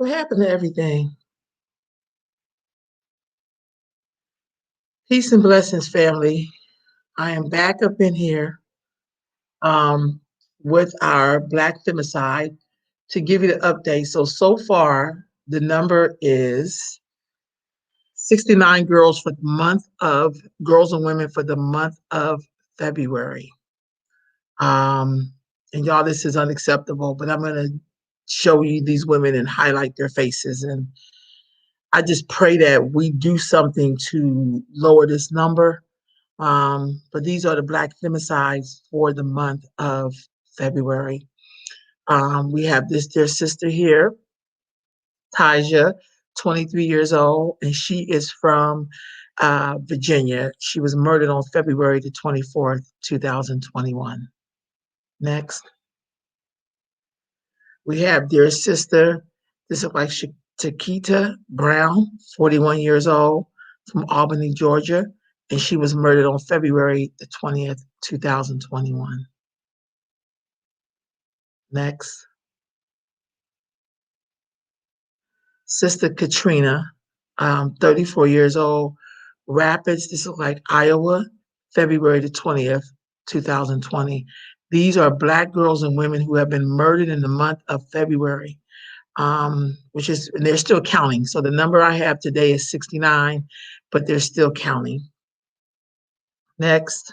What happened to everything? Peace and blessings, family. I am back up in here um, with our Black Femicide to give you the update. So far, the number is 69 girls for the month of girls and women for the month of February. Um, and y'all, this is unacceptable, but I'm going to show you these women and highlight their faces. And I just pray that we do something to lower this number. But these are the Black femicides for the month of February. We have this dear sister here, Taja, 23 years old, and she is from Virginia. She was murdered on February the 24th, 2021. Next, we have dear sister, this is like Takita Brown, 41 years old, from Albany, Georgia, and she was murdered on February the 20th, 2021. Next, Sister Katrina, 34 years old, Rapids, this is like Iowa, February the 20th, 2020. These are Black girls and women who have been murdered in the month of February, which is, and they're still counting. So the number I have today is 69, but they're still counting. Next,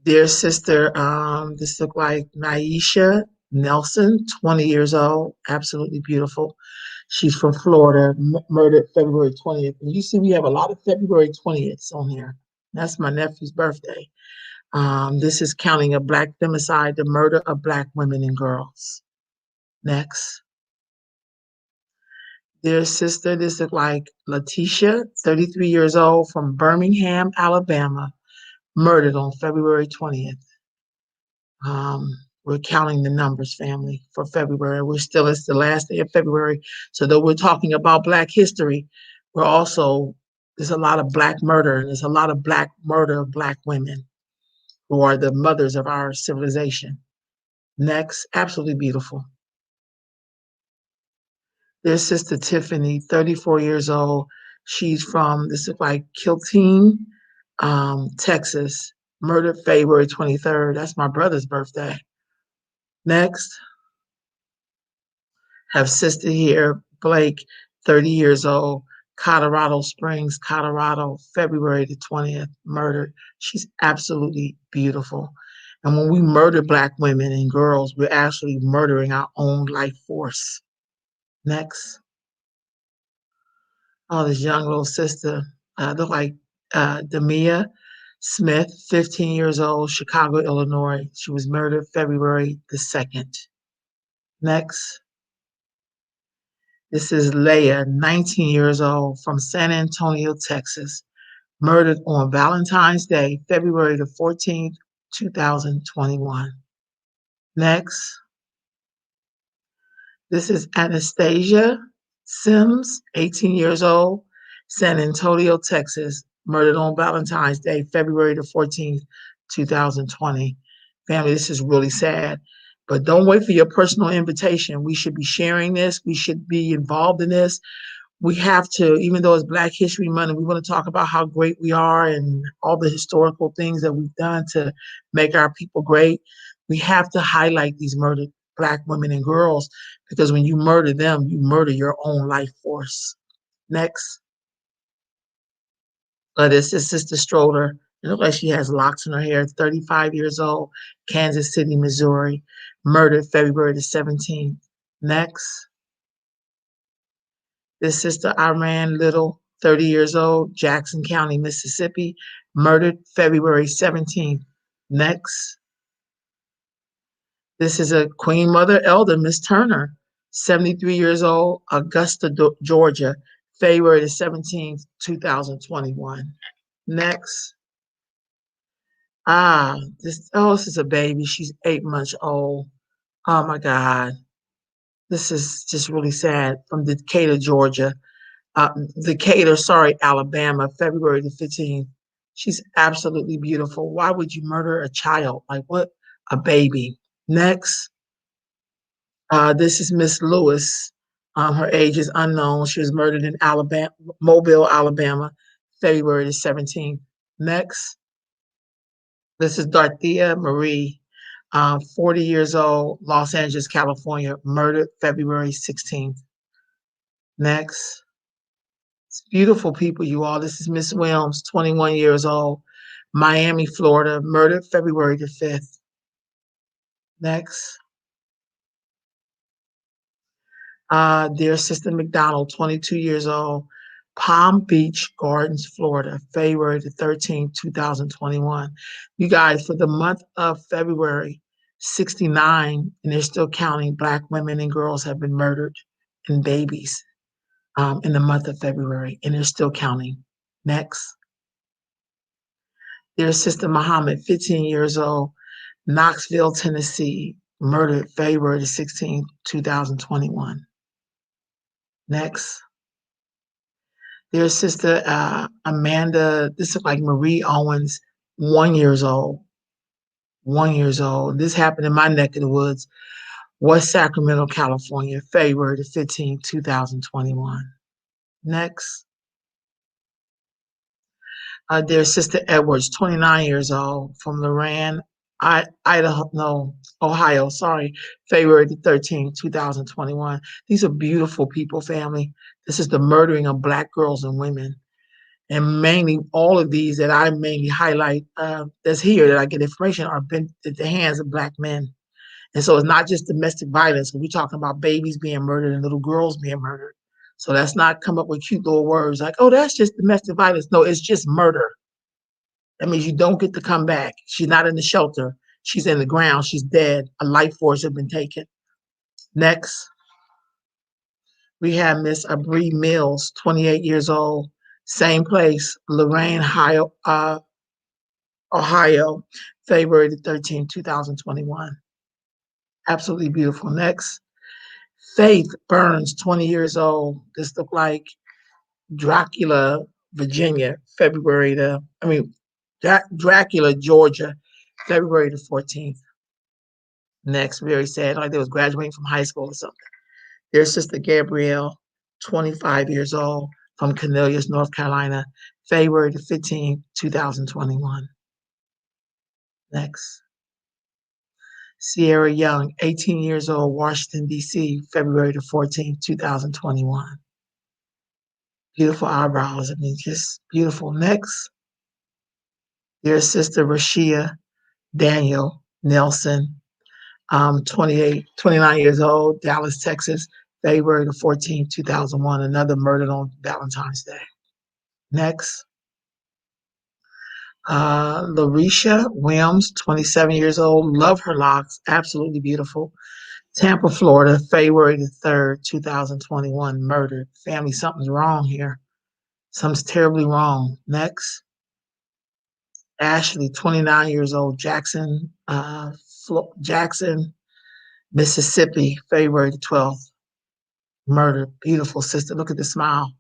dear sister, this looks like Naisha Nelson, 20 years old, absolutely beautiful. She's from Florida, murdered February 20th. And you see, we have a lot of February 20ths on here. That's my nephew's birthday. This is counting a Black femicide, the murder of Black women and girls. Next. Dear sister, this is like Letitia, 33 years old, from Birmingham, Alabama, murdered on February 20th. We're counting the numbers, family, for February. It's the last day of February. So though we're talking about Black history, there's a lot of Black murder, and there's a lot of Black murder of Black women who are the mothers of our civilization. Next, absolutely beautiful. There's Sister Tiffany, 34 years old. She's from, this is like Kilteen, Texas, murdered February 23rd. That's my brother's birthday. Next, have sister here, Blake, 30 years old, Colorado Springs, Colorado, February the 20th, murdered. She's absolutely beautiful. And when we murder Black women and girls, we're actually murdering our own life force. Next. Oh, this young little sister, look like Demia Smith, 15 years old, Chicago, Illinois. She was murdered February the 2nd. Next. This is Leah, 19 years old, from San Antonio, Texas, murdered on Valentine's Day, February the 14th, 2021. Next. This is Anastasia Sims, 18 years old, San Antonio, Texas, murdered on Valentine's Day, February the 14th, 2020. Family, this is really sad. But don't wait for your personal invitation. We should be sharing this. We should be involved in this. We have to, even though it's Black History Month, we want to talk about how great we are and all the historical things that we've done to make our people great. We have to highlight these murdered Black women and girls, because when you murder them, you murder your own life force. Next. This is Sister Stroller. It looks like she has locks in her hair, 35 years old, Kansas City, Missouri, murdered February the 17th. Next. This Sister Iran Little, 30 years old, Jackson County, Mississippi, murdered February 17th. Next. This is a Queen Mother Elder, Miss Turner, 73 years old, Augusta, Georgia, February the 17th, 2021. Next. This is a baby. She's 8 months old. Oh my God. This is just really sad. From Decatur, Georgia. Alabama, February the 15th. She's absolutely beautiful. Why would you murder a child? Like what? A baby. Next. This is Miss Lewis. Her age is unknown. She was murdered in Alabama, Mobile, Alabama, February the 17th. Next, this is Dorothea Marie, 40 years old, Los Angeles, California, murdered February 16th. Next, it's beautiful people, you all. This is Miss Williams, 21 years old, Miami, Florida, murdered February the 5th. Next, dear Sister McDonald, 22 years old, Palm Beach Gardens, Florida, February the 13th, 2021. You guys, for the month of February, 69, and they're still counting, Black women and girls have been murdered and babies in the month of February, and they're still counting. Next, dear Sister Muhammad, 15 years old, Knoxville, Tennessee, murdered February the 16th, 2021. Next, their sister Amanda, this is like Marie Owens, 1 years old. 1 years old. This happened in my neck of the woods, West Sacramento, California, February the 15th, 2021. Next, their sister Edwards, 29 years old, from Loran, Idaho, no, Ohio, sorry, February the 13th, 2021. These are beautiful people, family. This is the murdering of Black girls and women. And mainly all of these that I mainly highlight that's here that I get information are been at the hands of Black men. And so it's not just domestic violence. We're talking about babies being murdered and little girls being murdered. So that's not come up with cute little words like, oh, that's just domestic violence. No, it's just murder. That means you don't get to come back. She's not in the shelter. She's in the ground. She's dead. A life force has been taken. Next, we have Miss Abri Mills, 28 years old, same place, Lorraine, Ohio, February the 13th, 2021. Absolutely beautiful. Next, Faith Burns, 20 years old. This looked like Dracula, Virginia, Dracula, Georgia, February the 14th. Next, very sad, like they was graduating from high school or something. Their sister Gabrielle, 25 years old, from Cornelius, North Carolina, February the 15th, 2021. Next. Sierra Young, 18 years old, Washington, D.C., February the 14th, 2021. Beautiful eyebrows. I mean, just beautiful. Next, their sister Rashia Daniel Nelson, 29 years old, Dallas, Texas, February the 14th, 2001. Another murdered on Valentine's Day. Next, Larisha Williams, 27 years old, love her locks, absolutely beautiful. Tampa, Florida, February the 3rd, 2021, murdered. Family, something's wrong here. Something's terribly wrong. Next, Ashley, 29 years old, Jackson, Mississippi, February the 12th, murdered. Beautiful sister. Look at the smile.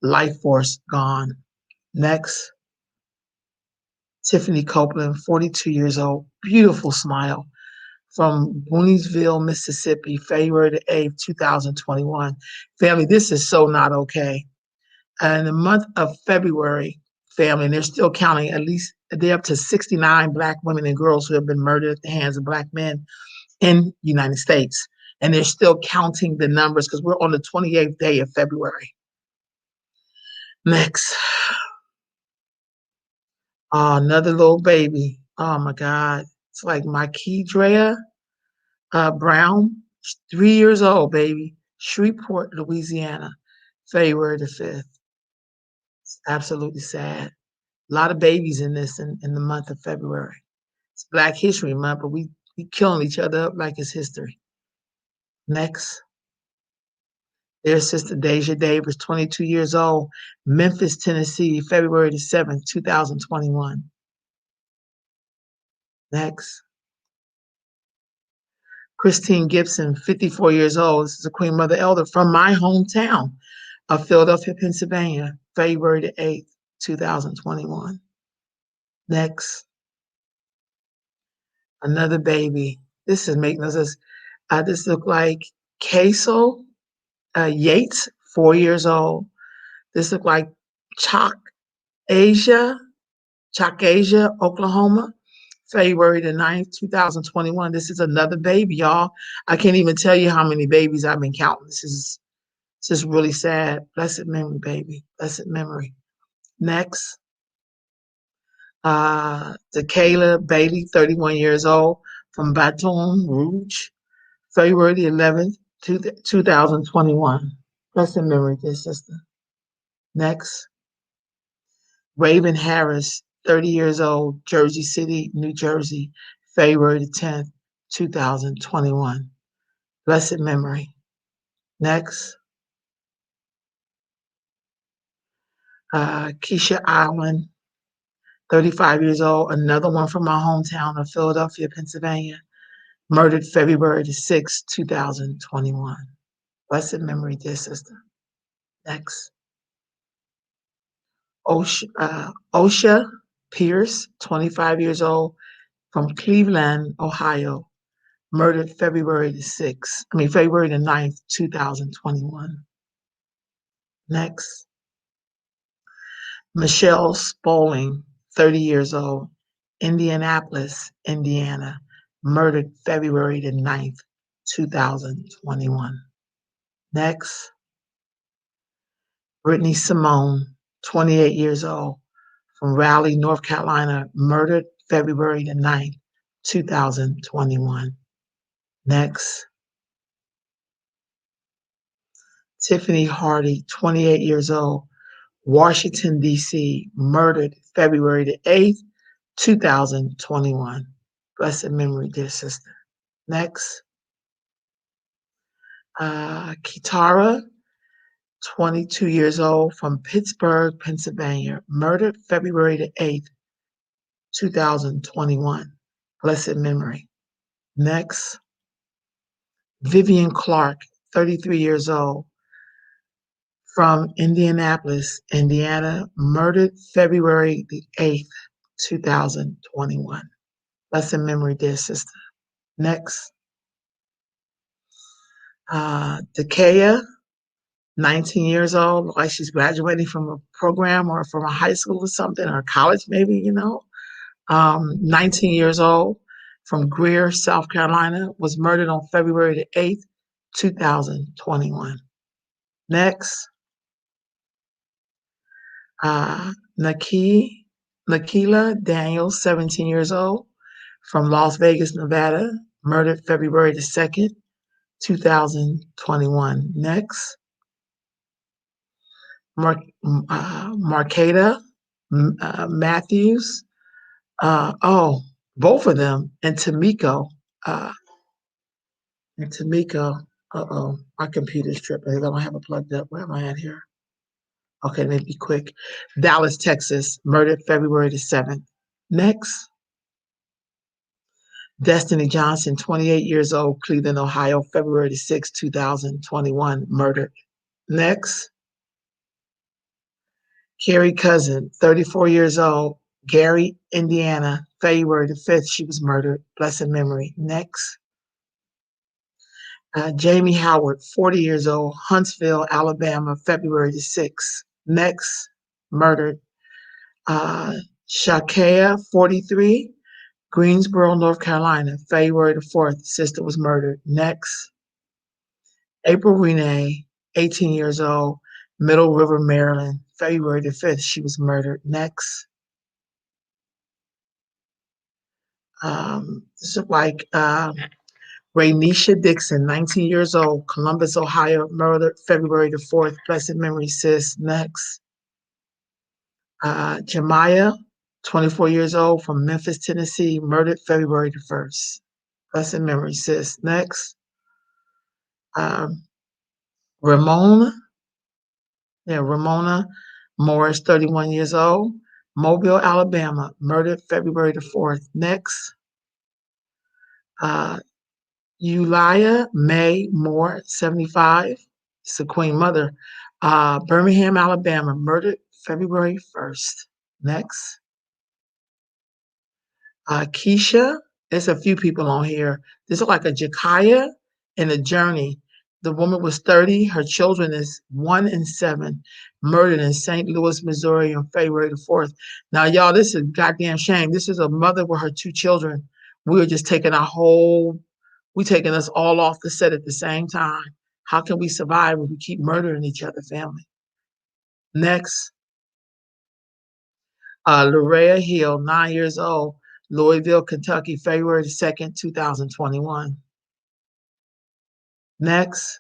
Life force gone. Next, Tiffany Copeland, 42 years old, beautiful smile, from Booniesville, Mississippi, February the 8th, 2021. Family, this is so not okay. In the month of February, family, and they're still counting, at least they're up to 69 Black women and girls who have been murdered at the hands of Black men in the United States. And they're still counting the numbers because we're on the 28th day of February. Next. Oh, another little baby. Oh my God. It's like Drea Brown, 3 years old, baby. Shreveport, Louisiana, February the 5th. It's absolutely sad. A lot of babies in this in the month of February. It's Black History Month, but we killing each other up like it's history. Next, their sister Deja Davis, 22 years old, Memphis, Tennessee, February the 7th, 2021. Next, Christine Gibson, 54 years old. This is a Queen Mother Elder from my hometown of Philadelphia, Pennsylvania, February the 8th, 2021. Next, another baby. This is making us, this look like Queso Yates, 4 years old. This looked like Chalk Asia, Oklahoma, February the 9th, 2021. This is another baby, y'all. I can't even tell you how many babies I've been counting. This is really sad. Blessed memory, baby. Blessed memory. Next, Dakayla Bailey, 31 years old, from Baton Rouge, February the 11th, 2021. Blessed memory, dear sister. Next, Raven Harris, 30 years old, Jersey City, New Jersey, February the 10th, 2021. Blessed memory. Next, Keisha Allen, 35 years old, another one from my hometown of Philadelphia, Pennsylvania, murdered February the 6th, 2021. Blessed memory, dear sister. Next, Osha Pierce, 25 years old, from Cleveland, Ohio, murdered February the 9th, 2021. Next, Michelle Spaulding, 30 years old, Indianapolis, Indiana, murdered February the 9th, 2021. Next, Brittany Simone, 28 years old, from Raleigh, North Carolina, murdered February the 9th, 2021. Next, Tiffany Hardy, 28 years old, Washington, D.C., murdered February the 8th, 2021. Blessed memory, dear sister. Next, Kitara, 22 years old, from Pittsburgh, Pennsylvania, murdered February the 8th, 2021. Blessed memory. Next, Vivian Clark, 33 years old, from Indianapolis, Indiana, murdered February the 8th, 2021. Blessed memory, dear sister. Next, Dakaya, 19 years old, like she's graduating from a program or from a high school or something, or college maybe, 19 years old, from Greer, South Carolina, was murdered on February the 8th, 2021. Next, Nakila Daniels, 17 years old, from Las Vegas, Nevada, murdered February the 2nd, 2021. Next, Marketa Matthews, both of them, and Tamiko. Uh, my computer's tripping. I don't have it plugged up. Where am I at here? Okay, let me be quick. Dallas, Texas, murdered February the 7th. Next, Destiny Johnson, 28 years old, Cleveland, Ohio, February the 6th, 2021, murdered. Next, Carrie Cousin, 34 years old, Gary, Indiana, February the 5th, she was murdered. Blessed memory. Next, Jamie Howard, 40 years old, Huntsville, Alabama, February the 6th. Next, murdered. Shakea, 43, Greensboro, North Carolina, February the 4th, sister was murdered. Next, April Renee, 18 years old, Middle River, Maryland, February the 5th, she was murdered. Next, this is like Raynisha Dixon, 19 years old, Columbus, Ohio, murdered February the 4th, blessed memory, sis. Next, Jemiah, 24 years old, from Memphis, Tennessee, murdered February the 1st. Blessed memory, sis. Next, Ramona Morris, 31 years old, Mobile, Alabama, murdered February the 4th. Next, Eulia May Moore, 75, it's the Queen Mother, Birmingham, Alabama, murdered February 1st. Next, Keisha, there's a few people on here. This is like a Jakaya and a Journey. The woman was 30. Her children is 1 and 7, murdered in St. Louis, Missouri on February the 4th. Now, y'all, this is a goddamn shame. This is a mother with her 2 children. We are just taking taking us all off the set at the same time. How can we survive when we keep murdering each other, family? Next, Larea Hill, 9 years old, Louisville, Kentucky, February the 2nd, 2021. Next,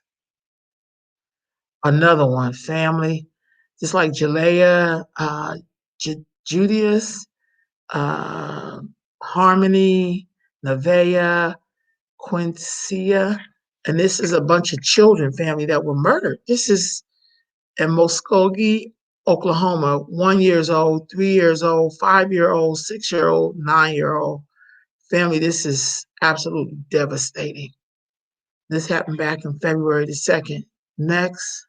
another one, family, just like Jalea, Judius, uh, Harmony, Nevaeh, Quincia, and this is a bunch of children, family, that were murdered. This is in Muskogee, Oklahoma, 1 years old, 3 years old, 5-year-old, 6-year-old, 9-year-old. Family, this is absolutely devastating. This happened back in February the 2nd. Next,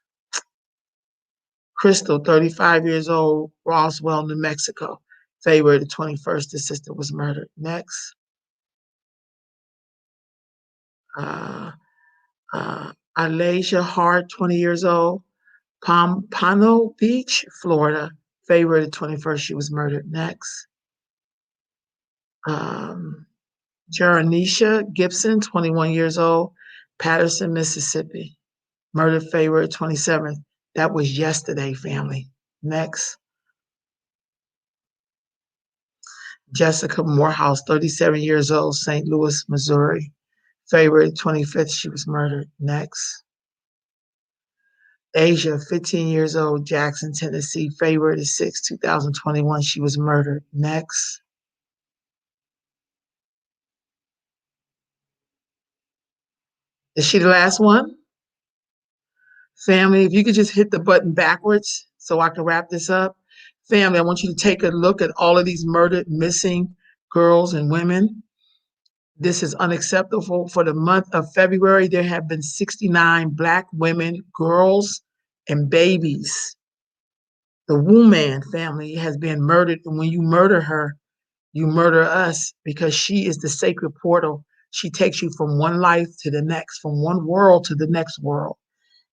Crystal, 35 years old, Roswell, New Mexico. February the 21st, the sister was murdered. Next, Alasia Hart, 20 years old, Pompano Beach, Florida. February the 21st, she was murdered. Next, Jeranisha Gibson, 21 years old, Patterson, Mississippi. Murdered February 27th. That was yesterday, family. Next, Jessica Morehouse, 37 years old, St. Louis, Missouri. February 25th, she was murdered. Next, Asia, 15 years old, Jackson, Tennessee. February 6th, 2021, she was murdered. Next, is she the last one? Family, if you could just hit the button backwards so I can wrap this up. Family, I want you to take a look at all of these murdered, missing girls and women. This is unacceptable. For the month of February, there have been 69 Black women, girls, and babies. The Woman family has been murdered. And when you murder her, you murder us, because she is the sacred portal. She takes you from one life to the next, from one world to the next world.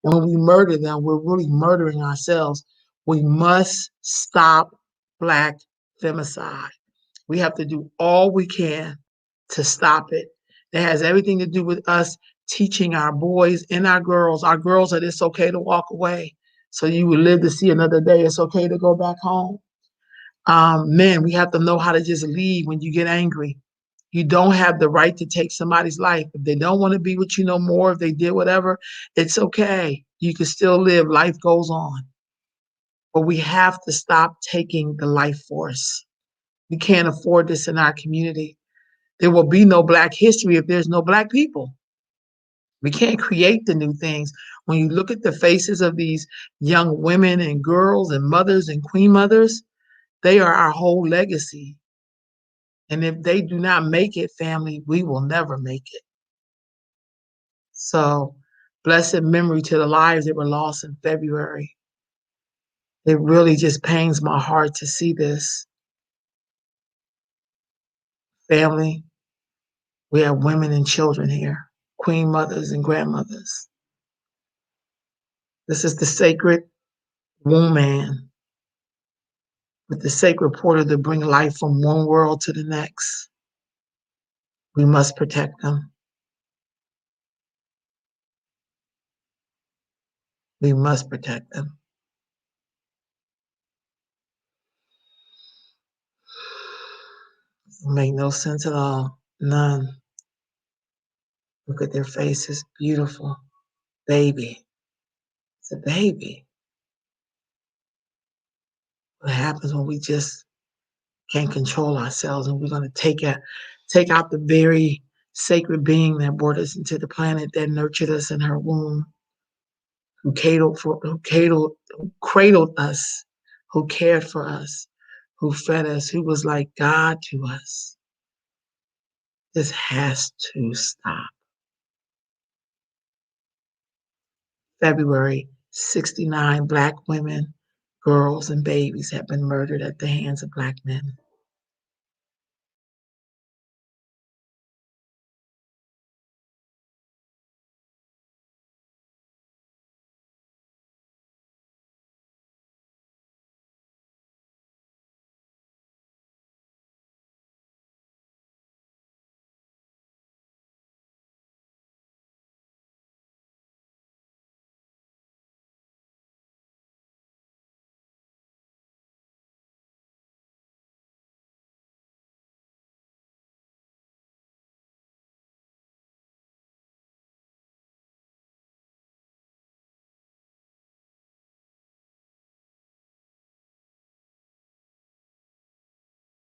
And when we murder them, we're really murdering ourselves. We must stop Black femicide. We have to do all we can to stop it. It has everything to do with us teaching our boys and our girls that it's okay to walk away. So you will live to see another day. It's okay to go back home. Men, we have to know how to just leave when you get angry. You don't have the right to take somebody's life. If they don't want to be with you no more, if they did whatever, it's okay. You can still live. Life goes on. But we have to stop taking the life force. We can't afford this in our community. There will be no Black history if there's no Black people. We can't create the new things. When you look at the faces of these young women and girls and mothers and queen mothers, they are our whole legacy. And if they do not make it, family, we will never make it. So, blessed memory to the lives that were lost in February. It really just pains my heart to see this. Family, we have women and children here, queen mothers and grandmothers. This is the sacred woman with the sacred portal to bring life from one world to the next. We must protect them. We must protect them. It make no sense at all. None. Look at their faces. Beautiful. Baby. It's a baby. What happens when we just can't control ourselves and we're going to take out the very sacred being that brought us into the planet, that nurtured us in her womb, who cradled us, who cared for us, who fed us, who was like God to us. This has to stop. February, 69 Black women, girls, and babies have been murdered at the hands of Black men.